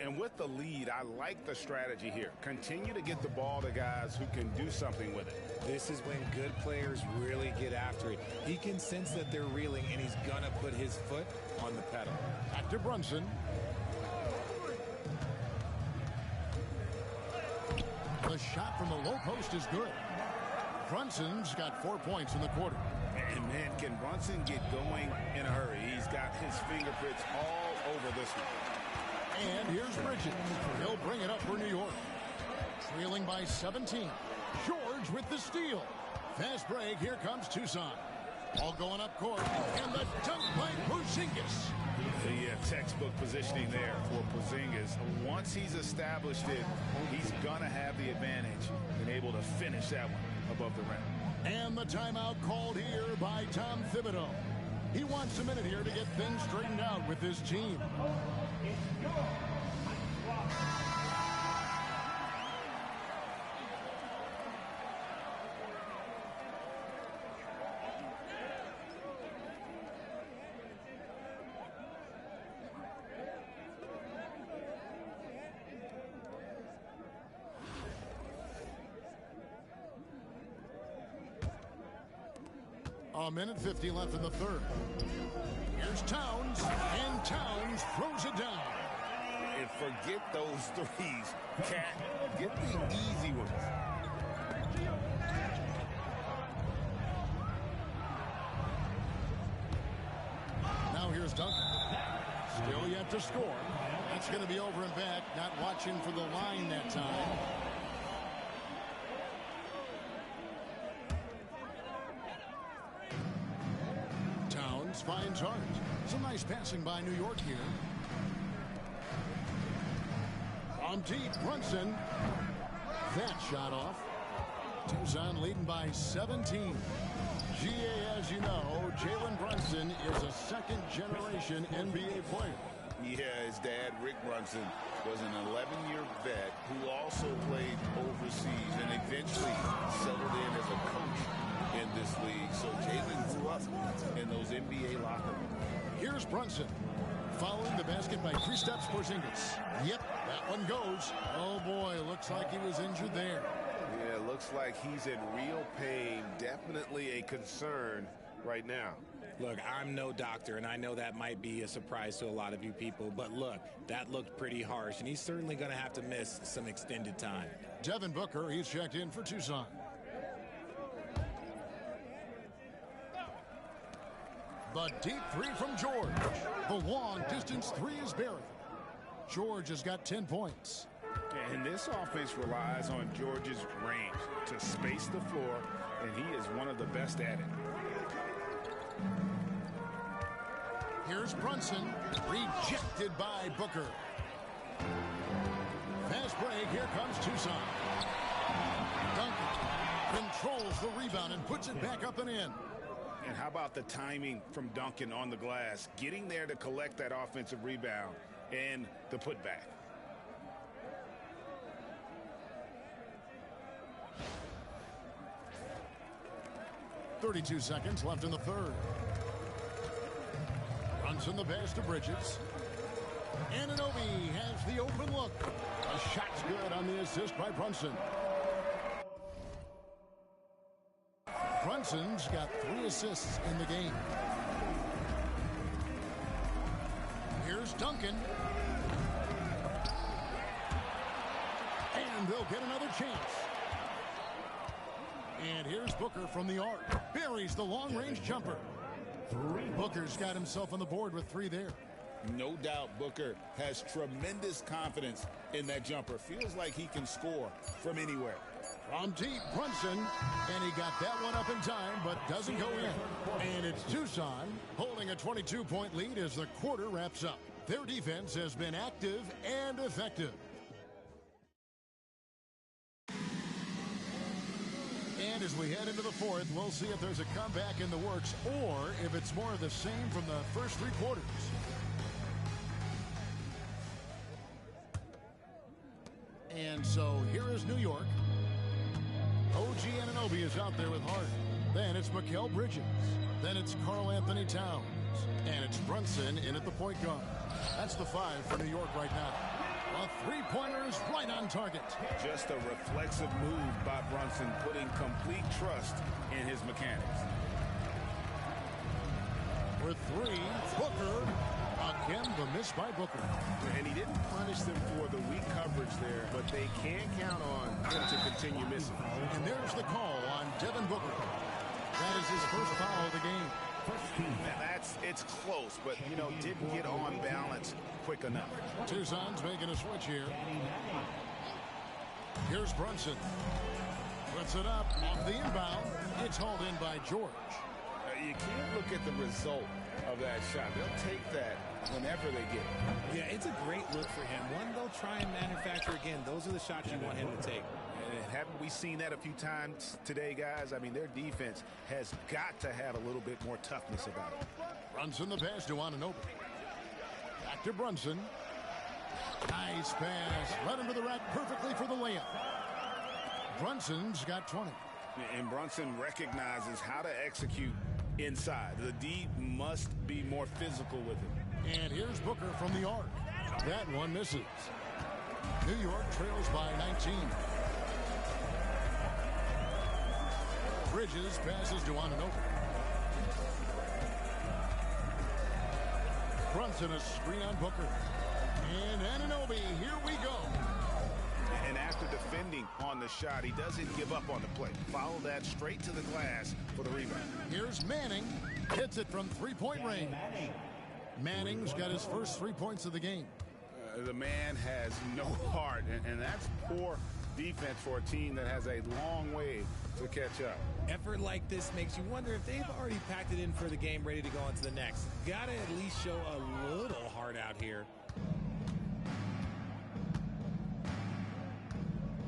And with the lead, I like the strategy here. Continue to get the ball to guys who can do something with it. This is when good players really get after it. He can sense that they're reeling, and he's going to put his foot on the pedal. Back to Brunson. The shot from the low post is good. Brunson's got 4 points in the quarter. And man, can Brunson get going in a hurry? He's got his fingerprints all over this one. And here's Bridges. He'll bring it up for New York. Trailing by 17. George with the steal. Fast break. Here comes Tucson. All going up court. And the dunk by Porzingis. The textbook positioning there for Porzingis. Once he's established it, he's going to have the advantage and able to finish that one above the rim. And the timeout called here by Tom Thibodeau. He wants a minute here to get things straightened out with his team. A minute 50 left in the third. Here's Towns, and Towns throws it down. And forget those threes, Cat. Get the easy ones. Now here's Duncan. Still yet to score. That's going to be over and back. Not watching for the line that time. Towns finds Hart. Some nice passing by New York here. From deep, Brunson. That shot off. Tucson leading by 17. GA, as you know, Jalen Brunson is a second-generation NBA player. Yeah, his dad, Rick Brunson, was an 11-year vet who also played overseas and eventually settled in as a coach in this league. So Jalen grew up in those NBA locker rooms. Here's Brunson. Following the basket by 3 steps, Porzingis. Yep, that one goes. Oh, boy, looks like he was injured there. Yeah, looks like he's in real pain. Definitely a concern right now. Look, I'm no doctor, and I know that might be a surprise to a lot of you people, but look, that looked pretty harsh, and he's certainly going to have to miss some extended time. Devin Booker, he's checked in for Tucson. The deep 3 from George. The long distance 3 is buried. George has got 10 points. And this offense relies on George's range to space the floor, and he is one of the best at it. Here's Brunson, rejected by Booker. Fast break, here comes Tucson. Duncan controls the rebound and puts it back up and in. And how about the timing from Duncan on the glass, getting there to collect that offensive rebound and the putback. .32 seconds left in the third. Brunson the pass to Bridges. Anunoby has the open look. A shot's good on the assist by Brunson. Brunson's got 3 assists in the game. Here's Duncan. And they'll get another chance. And here's Booker from the arc. Buries the long-range jumper. Booker's got himself on the board with 3 there. No doubt Booker has tremendous confidence in that jumper. Feels like he can score from anywhere. From deep, Brunson, and he got that one up in time, but doesn't go in. And it's Tucson holding a 22-point lead as the quarter wraps up. Their defense has been active and effective. And as we head into the fourth, we'll see if there's a comeback in the works or if it's more of the same from the first 3 quarters. And so here is New York. OG Anunoby is out there with Hart. Then it's Mikal Bridges. Then it's Karl Anthony Towns. And it's Brunson in at the point guard. That's the 5 for New York right now. A 3-pointer is right on target. Just a reflexive move by Brunson, putting complete trust in his mechanics. For 3, Booker. Again, the miss by Booker. And he didn't punish them for the weak coverage there, but they can't count on him to continue missing. And there's the call on Devin Booker. That is his first foul of the game. And it's close, but, you know, didn't get on balance quick enough. Tucson's making a switch here. Here's Brunson. Puts it up off the inbound. It's hauled in by George. You can't look at the result of that shot. They'll take that whenever they get it. Yeah, it's a great look for him. One they'll try and manufacture again. Those are the shots you want him to take. And haven't we seen that a few times today, guys? I mean, their defense has got to have a little bit more toughness about it. Brunson the pass to Anunoby. Back to Brunson. Nice pass. Right under the rack perfectly for the layup. Brunson's got 20. And Brunson recognizes how to execute inside. The D must be more physical with it. And here's Booker from the arc. That one misses. New York trails by 19. Bridges passes to Anunoby. Brunson a screen on Booker. And Anunoby, here we go. And after defending on the shot, he doesn't give up on the play. Follow that straight to the glass for the rebound. Here's Manning. Hits it from 3-point range. Manning's got his first 3 points of the game. The man has no heart, and that's poor defense for a team that has a long way to catch up. Effort like this makes you wonder if they've already packed it in for the game, ready to go on to the next. Gotta at least show a little heart out here.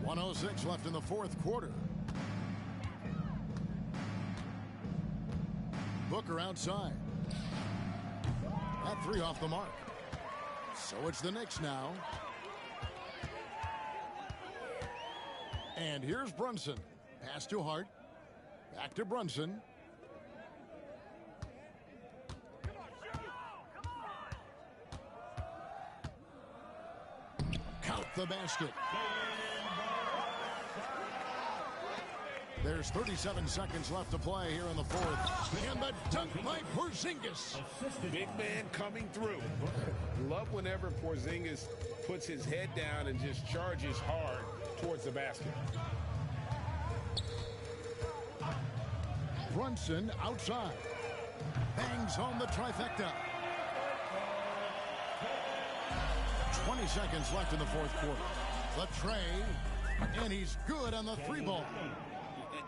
1:06 left in the fourth quarter. Booker outside. That three off the mark. So it's the Knicks now. And here's Brunson. Pass to Hart. Back to Brunson. Count the basket. There's 37 seconds left to play here in the fourth. And the dunk by Porzingis. Big man coming through. Love whenever Porzingis puts his head down and just charges hard towards the basket. Brunson outside. Bangs home the trifecta. 20 seconds left in the fourth quarter. The tray. And he's good on the three ball.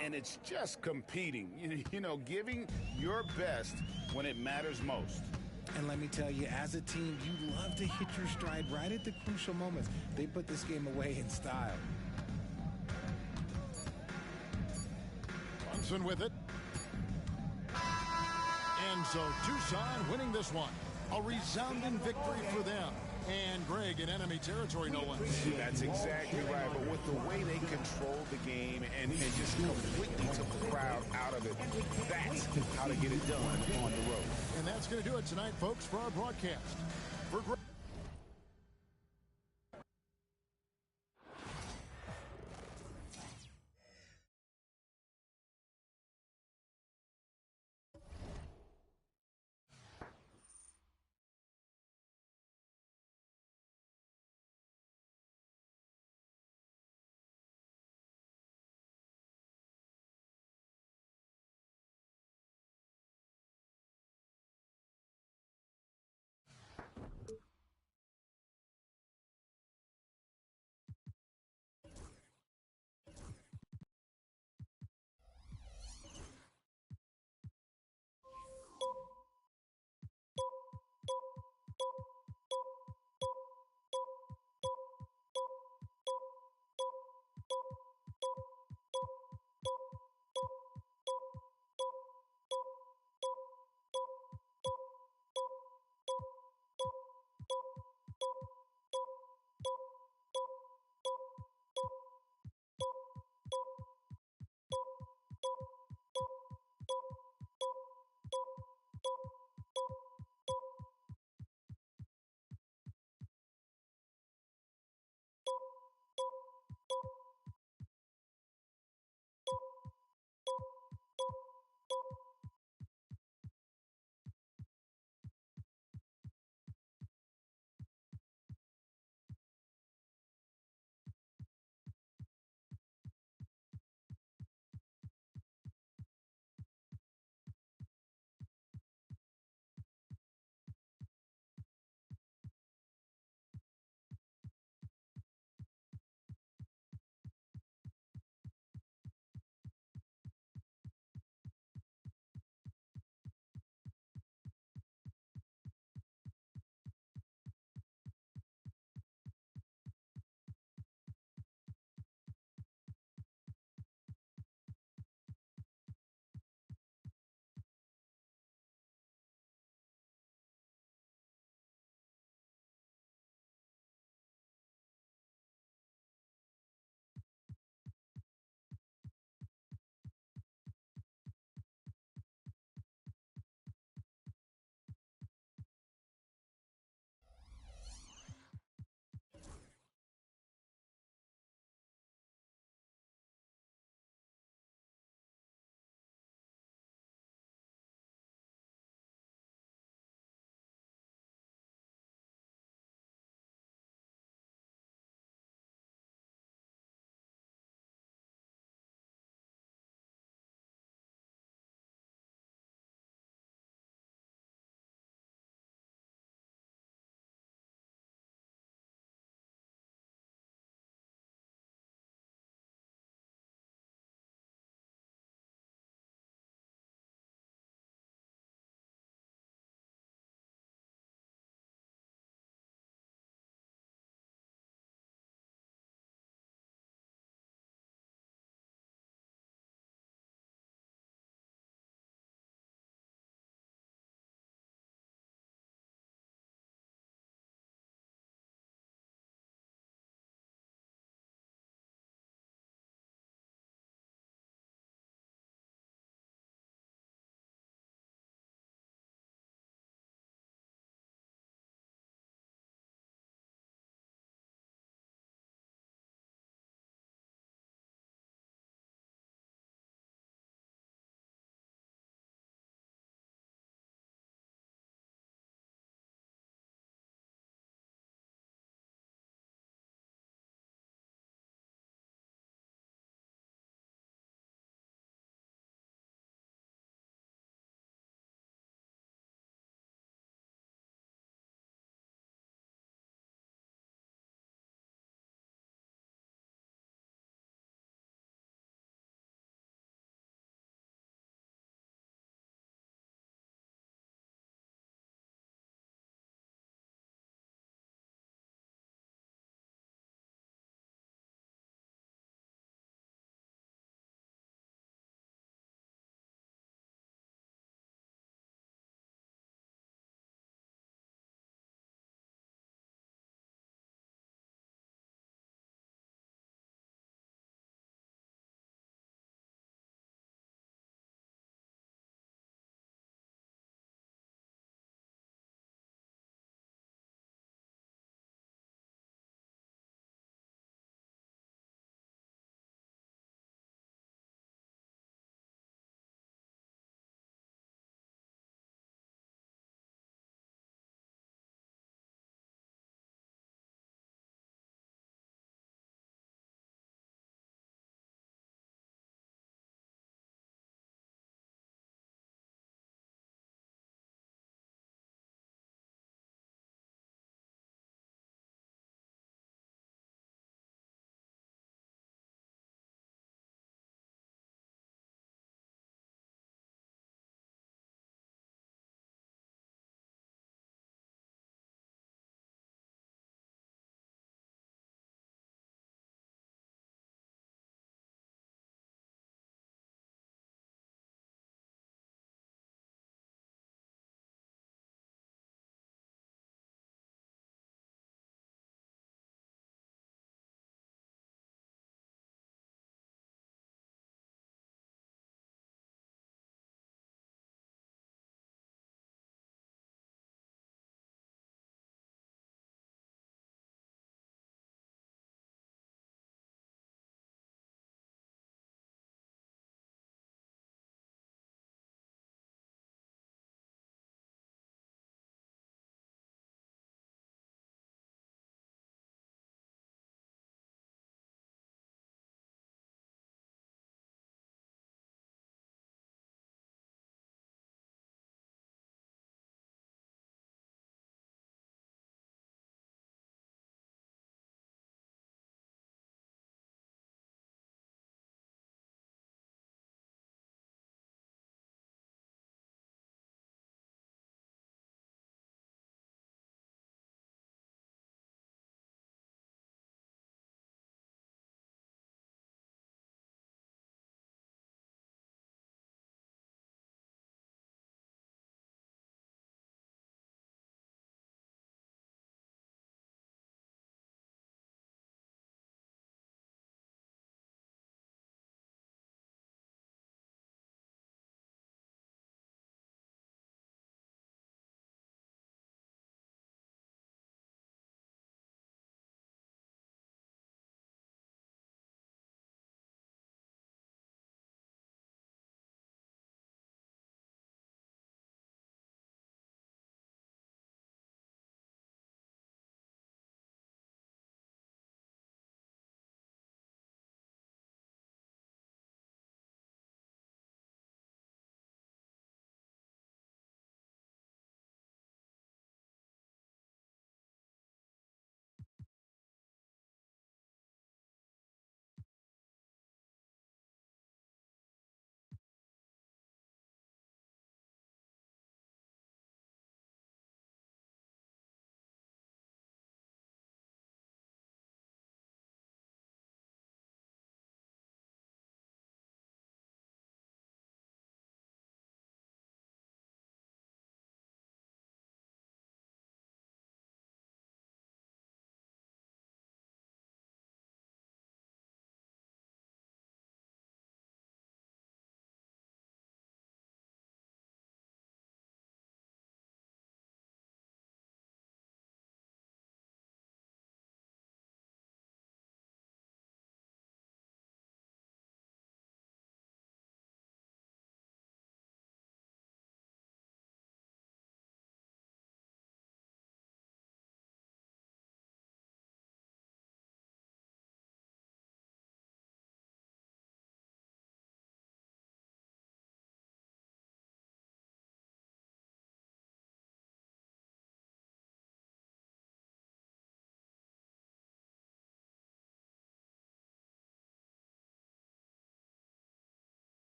And it's just competing, you know, giving your best when it matters most. And let me tell you, as a team, you love to hit your stride right at the crucial moments. They put this game away in style. Brunson with it. And so Tucson winning this one. A resounding victory for them. And Greg in enemy territory, no less. That's exactly right. But with the way they controlled the game and just completely took the crowd out of it, that's how to get it done on the road. And that's going to do it tonight, folks, for our broadcast.